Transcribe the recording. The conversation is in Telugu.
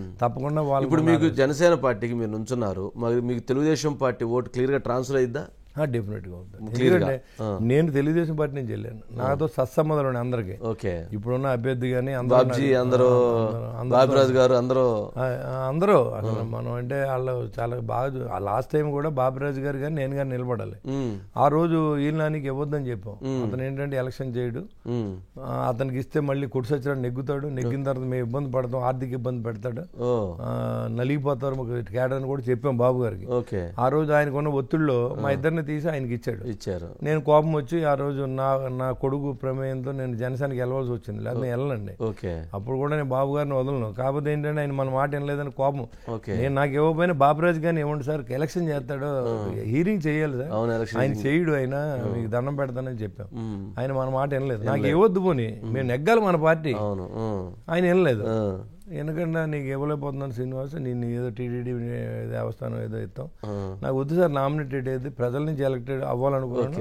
తప్పకుండా వాళ్ళు ఇప్పుడు మీకు జనసేన పార్టీకి మీరు నుంచున్నారు, మరి మీకు తెలుగుదేశం పార్టీ ఓటు క్లియర్గా ట్రాన్స్ఫర్ అయిద్దా? డెఫినెట్గా ఉంటుంది. ఎందుకంటే నేను తెలుగుదేశం పార్టీ నుంచి వెళ్ళాను, నాతో సత్సంబంధాలు ఉన్నాయి అందరికీ. ఓకే, ఇప్పుడున్న అభ్యర్థి కానీ బాబిరాజు గారు అందరూ అసలు మనం అంటే వాళ్ళు చాలా బాగా. లాస్ట్ టైం కూడా బాబిరాజు గారు కానీ నేను కానీ నిలబడాలి. ఆ రోజు ఈనానికి ఇవ్వద్దని చెప్పాం. అతను ఏంటంటే ఎలక్షన్ చేయడు, అతనికి ఇస్తే మళ్ళీ కుడిసొచ్చాడు, నెగ్గుతాడు, నెగ్గిన తర్వాత మేము ఇబ్బంది పడతాం, ఆర్థిక ఇబ్బంది పెడతాడు, నలిగిపోతారు కేడని కూడా చెప్పాం బాబు గారికి. ఆ రోజు ఆయనకున్న ఒత్తిడిలో మా ఇద్దరిని తీసి ఆయనకి ఇచ్చారు. నేను కోపం వచ్చి ఆ రోజు నా కొడుకు ప్రమేయంతో నేను జనసేనకి వెళ్ళవలసి వచ్చింది, లేదా నేను వెళ్ళండి. అప్పుడు కూడా నేను బాబు గారిని వదలను. కాకపోతే ఏంటంటే ఆయన మన మాట వినలేదని కోపం. నేను నాకు ఇవ్వకపోయినా బాబురాజు గారిని ఇవ్వండి సార్, ఎలక్షన్ చేస్తాడు, హీరింగ్ చేయాలి సార్, ఆయన చేయడు, ఆయన మీకు దండం పెడతానని చెప్పాం. ఆయన మన మాట వినలేదు. నాకు ఇవ్వద్దు పోనీ, మేము నెగ్గాలి మన పార్టీ, ఆయన వినలేదు. ఎందుకంటే నీకు ఇవ్వలేకపోతున్నాను శ్రీనివాస్, నేను ఏదో టీటీడీ దేవస్థానం ఏదో ఇస్తాం, నాకు వద్దు సార్, నామినేటెడ్ ఏది ప్రజల నుంచి ఎలక్టెడ్ అవ్వాలనుకున్నాను.